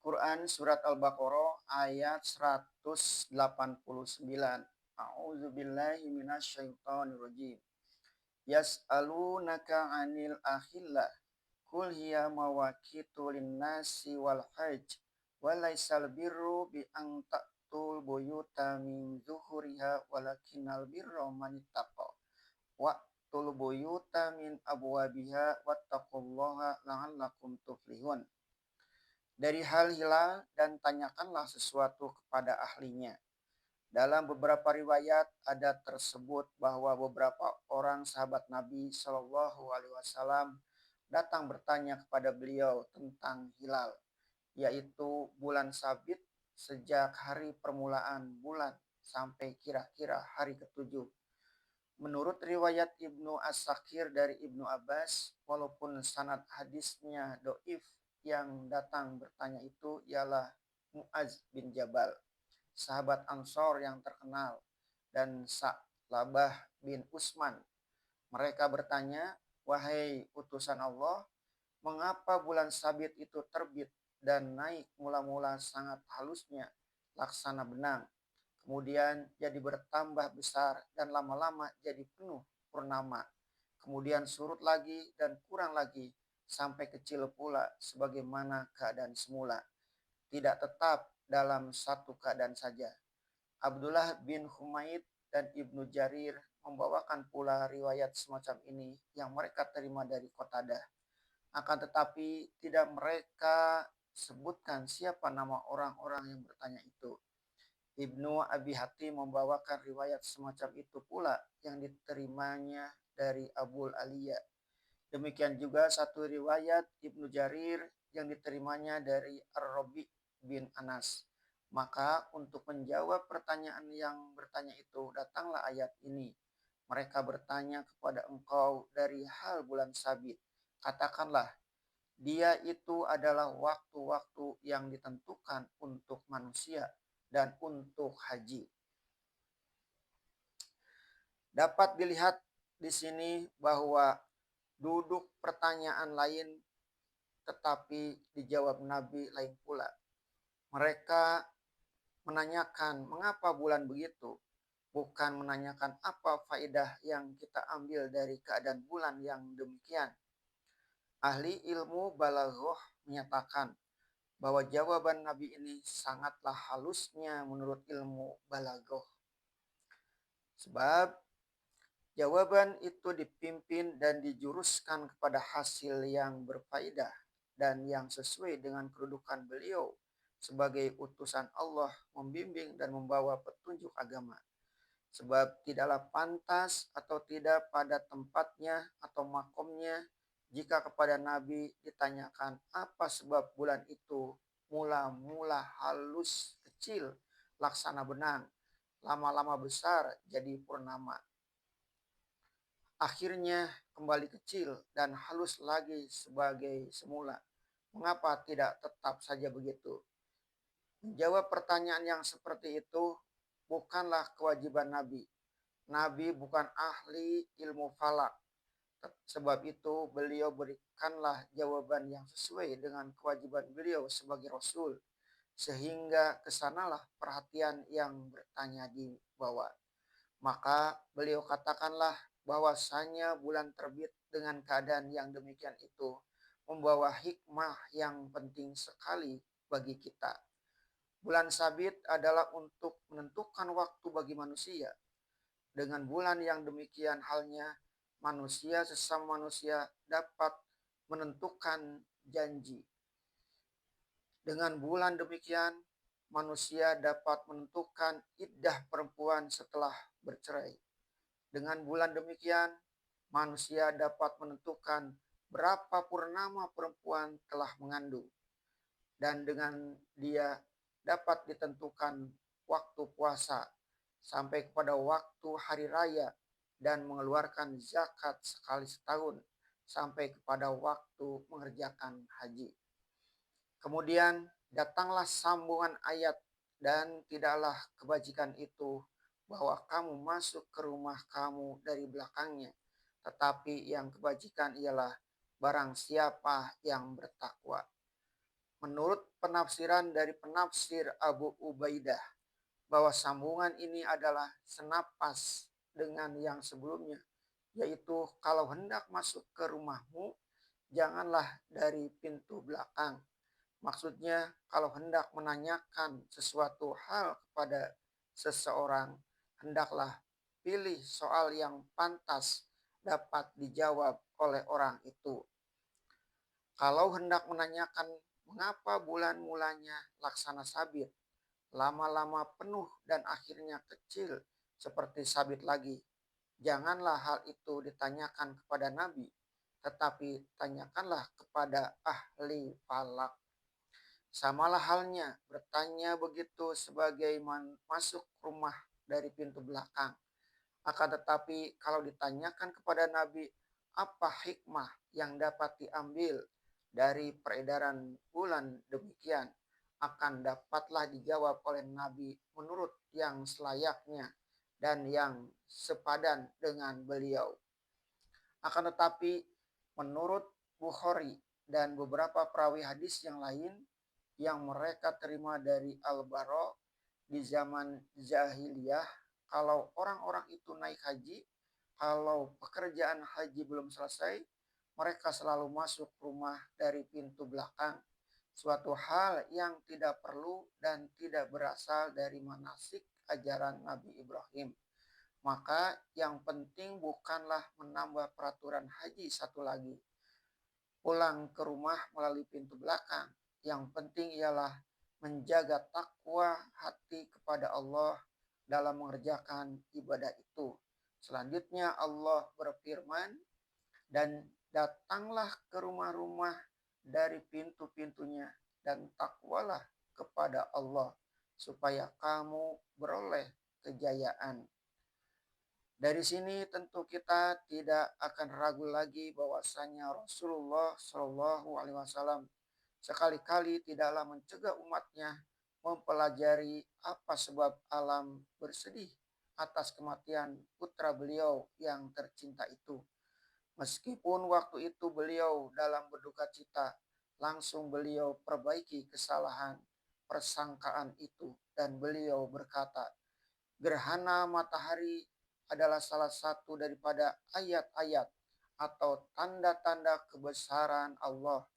Quran surat Al-Baqarah ayat 189. A'udzubillahi minasyaitonirrajim. Yas'alunaka 'anil akhillah. Qul hiya mawaqitu lin-nasi wal hajj. Walaysal birru bi an ta'tul buyuta min zuhuriha walakinnal birra man ittaqa. Wa'tul buyuta min abwabiha wattaqullaha la'allakum tuflihun. Dari hal hilal dan tanyakanlah sesuatu kepada ahlinya. Dalam beberapa riwayat ada tersebut bahwa beberapa orang sahabat Nabi Shallallahu Alaihi Wasallam datang bertanya kepada beliau tentang hilal, yaitu bulan sabit sejak hari permulaan bulan sampai kira-kira hari ketujuh. Menurut riwayat Ibnu As-Sakir dari Ibnu Abbas, walaupun sanad hadisnya doif, yang datang bertanya itu ialah Mu'az bin Jabal, sahabat Ansor yang terkenal, dan Sa'labah bin Utsman. Mereka bertanya, "Wahai utusan Allah, mengapa bulan sabit itu terbit dan naik mula-mula sangat halusnya laksana benang, kemudian jadi bertambah besar dan lama-lama jadi penuh purnama, kemudian surut lagi dan kurang lagi sampai kecil pula sebagaimana keadaan semula, tidak tetap dalam satu keadaan saja?" Abdullah bin Humaid dan Ibnu Jarir membawakan pula riwayat semacam ini yang mereka terima dari Qatadah. Akan tetapi tidak mereka sebutkan siapa nama orang-orang yang bertanya itu. Ibnu Abi Hatim membawakan riwayat semacam itu pula yang diterimanya dari Abul Aliyah. Demikian juga satu riwayat Ibnu Jarir yang diterimanya dari Ar-Rabi bin Anas. Maka untuk menjawab pertanyaan yang bertanya itu, datanglah ayat ini. Mereka bertanya kepada engkau dari hal bulan sabit. Katakanlah, dia itu adalah waktu-waktu yang ditentukan untuk manusia dan untuk haji. Dapat dilihat di sini bahwa duduk pertanyaan lain tetapi dijawab Nabi lain pula. Mereka menanyakan mengapa bulan begitu, bukan menanyakan apa faedah yang kita ambil dari keadaan bulan yang demikian. Ahli ilmu balaghah menyatakan bahwa jawaban Nabi ini sangatlah halusnya menurut ilmu balaghah. Sebab jawaban itu dipimpin dan dijuruskan kepada hasil yang berfaedah dan yang sesuai dengan kedudukan beliau sebagai utusan Allah membimbing dan membawa petunjuk agama. Sebab tidaklah pantas atau tidak pada tempatnya atau makomnya jika kepada Nabi ditanyakan apa sebab bulan itu mula-mula halus kecil laksana benang, lama-lama besar jadi purnama, akhirnya kembali kecil dan halus lagi sebagai semula. Mengapa tidak tetap saja begitu? Menjawab pertanyaan yang seperti itu bukanlah kewajiban Nabi. Nabi bukan ahli ilmu falak. Sebab itu beliau berikanlah jawaban yang sesuai dengan kewajiban beliau sebagai Rasul. Sehingga kesanalah perhatian yang bertanya dibawa. Maka beliau katakanlah bahwasanya bulan terbit dengan keadaan yang demikian itu membawa hikmah yang penting sekali bagi kita. Bulan sabit adalah untuk menentukan waktu bagi manusia. Dengan bulan yang demikian halnya, manusia sesama manusia dapat menentukan janji. Dengan bulan demikian, manusia dapat menentukan iddah perempuan setelah bercerai. Dengan bulan demikian, manusia dapat menentukan berapa purnama perempuan telah mengandung. Dan dengan dia dapat ditentukan waktu puasa sampai kepada waktu hari raya dan mengeluarkan zakat sekali setahun sampai kepada waktu mengerjakan haji. Kemudian datanglah sambungan ayat, dan tidaklah kebajikan itu bahwa kamu masuk ke rumah kamu dari belakangnya, tetapi yang kebajikan ialah barang siapa yang bertakwa. Menurut penafsiran dari penafsir Abu Ubaidah bahwa sambungan ini adalah senapas dengan yang sebelumnya, yaitu kalau hendak masuk ke rumahmu, janganlah dari pintu belakang. Maksudnya, kalau hendak menanyakan sesuatu hal kepada seseorang, hendaklah pilih soal yang pantas dapat dijawab oleh orang itu. Kalau hendak menanyakan mengapa bulan mulanya laksana sabit, lama-lama penuh dan akhirnya kecil seperti sabit lagi, janganlah hal itu ditanyakan kepada Nabi, tetapi tanyakanlah kepada ahli falak. Samalah halnya bertanya begitu sebagai masuk rumah dari pintu belakang. Akan tetapi kalau ditanyakan kepada Nabi apa hikmah yang dapat diambil dari peredaran bulan demikian, akan dapatlah dijawab oleh Nabi menurut yang selayaknya dan yang sepadan dengan beliau. Akan tetapi menurut Bukhari dan beberapa perawi hadis yang lain yang mereka terima dari Al-Bara di zaman jahiliyah, kalau orang-orang itu naik haji, kalau pekerjaan haji belum selesai, mereka selalu masuk rumah dari pintu belakang. Suatu hal yang tidak perlu dan tidak berasal dari manasik ajaran Nabi Ibrahim. Maka yang penting bukanlah menambah peraturan haji satu lagi, pulang ke rumah melalui pintu belakang. Yang penting ialah menjaga takwa hati kepada Allah dalam mengerjakan ibadah itu. Selanjutnya Allah berfirman, dan datanglah ke rumah-rumah dari pintu-pintunya dan takwalah kepada Allah supaya kamu beroleh kejayaan. Dari sini tentu kita tidak akan ragu lagi bahwasanya Rasulullah Shallallahu Alaihi Wasallam sekali-kali tidaklah mencegah umatnya mempelajari apa sebab alam bersedih atas kematian putra beliau yang tercinta itu. Meskipun waktu itu beliau dalam berduka cita, langsung beliau perbaiki kesalahan persangkaan itu dan beliau berkata, gerhana matahari adalah salah satu daripada ayat-ayat atau tanda-tanda kebesaran Allah.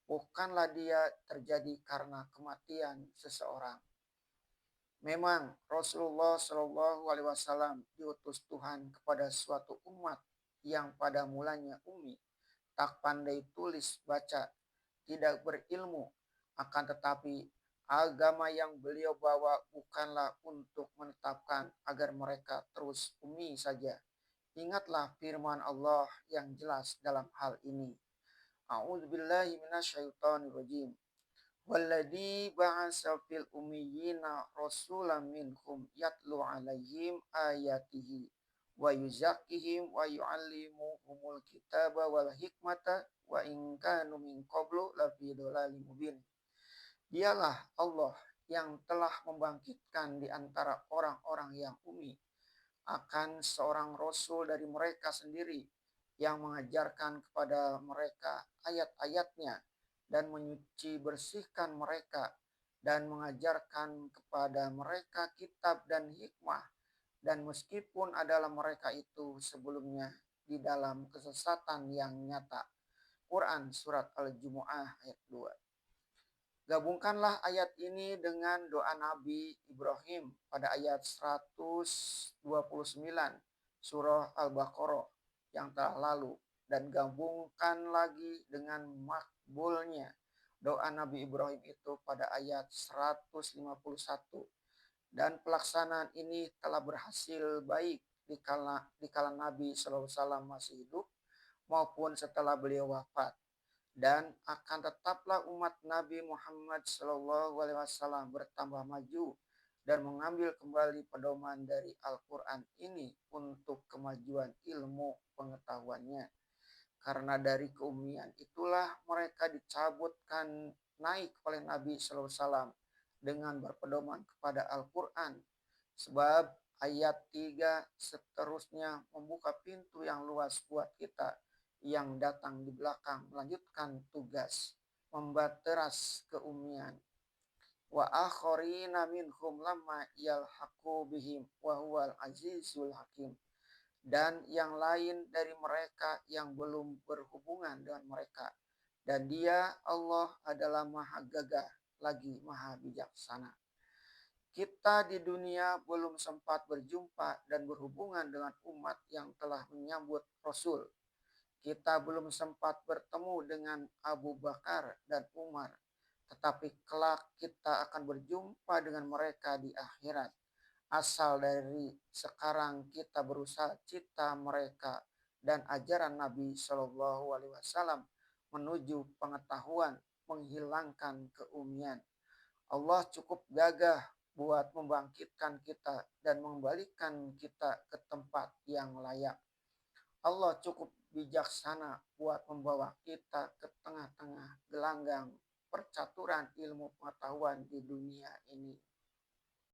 Bukanlah dia terjadi karena kematian seseorang. Memang Rasulullah Shallallahu Alaihi Wasallam diutus Tuhan kepada suatu umat yang pada mulanya umi, tak pandai tulis baca, tidak berilmu, akan tetapi agama yang beliau bawa bukanlah untuk menetapkan agar mereka terus umi saja. Ingatlah firman Allah yang jelas dalam hal ini. A'udzubillahi minasyaitonirrajim. Walladzi ba'asa fil ummiyina rasulan minhum yatlu alaihim ayatihi wa yuzakkihim wa yu'allimuhumul kitaba wal hikmata wa in kanu min qablu lafi dhalalin mubin. Dialah Allah yang telah membangkitkan di antara orang-orang yang umi akan seorang rasul dari mereka sendiri yang mengajarkan kepada mereka ayat-ayatnya dan menyuci bersihkan mereka dan mengajarkan kepada mereka kitab dan hikmah, dan meskipun adalah mereka itu sebelumnya di dalam kesesatan yang nyata. Quran Surat Al-Jumu'ah ayat 2. Gabungkanlah ayat ini dengan doa Nabi Ibrahim pada ayat 129 surah Al-Baqarah yang telah lalu, dan gabungkan lagi dengan makbulnya doa Nabi Ibrahim itu pada ayat 151. Dan pelaksanaan ini telah berhasil baik di kala Nabi SAW masih hidup maupun setelah beliau wafat. Dan akan tetaplah umat Nabi Muhammad SAW bertambah maju dan mengambil kembali pedoman dari Al-Quran ini untuk kemajuan ilmu pengetahuannya. Karena dari keumian itulah mereka dicabutkan naik oleh Nabi SAW dengan berpedoman kepada Al-Quran. Sebab ayat 3 seterusnya membuka pintu yang luas buat kita yang datang di belakang melanjutkan tugas membateras keumian wa akharina minhum lamma yalhaqu bihim wa huwal azizul hakim. Dan yang lain dari mereka yang belum berhubungan dengan mereka. Dan dia Allah adalah maha gagah lagi maha bijaksana. Kita di dunia belum sempat berjumpa dan berhubungan dengan umat yang telah menyambut Rasul. Kita belum sempat bertemu dengan Abu Bakar dan Umar. Tetapi kelak kita akan berjumpa dengan mereka di akhirat. Asal dari sekarang kita berusaha cita mereka dan ajaran Nabi Shallallahu Alaihi Wasallam menuju pengetahuan, menghilangkan keumian. Allah cukup gagah buat membangkitkan kita dan mengembalikan kita ke tempat yang layak. Allah cukup bijaksana buat membawa kita ke tengah-tengah gelanggang percaturan ilmu pengetahuan di dunia ini.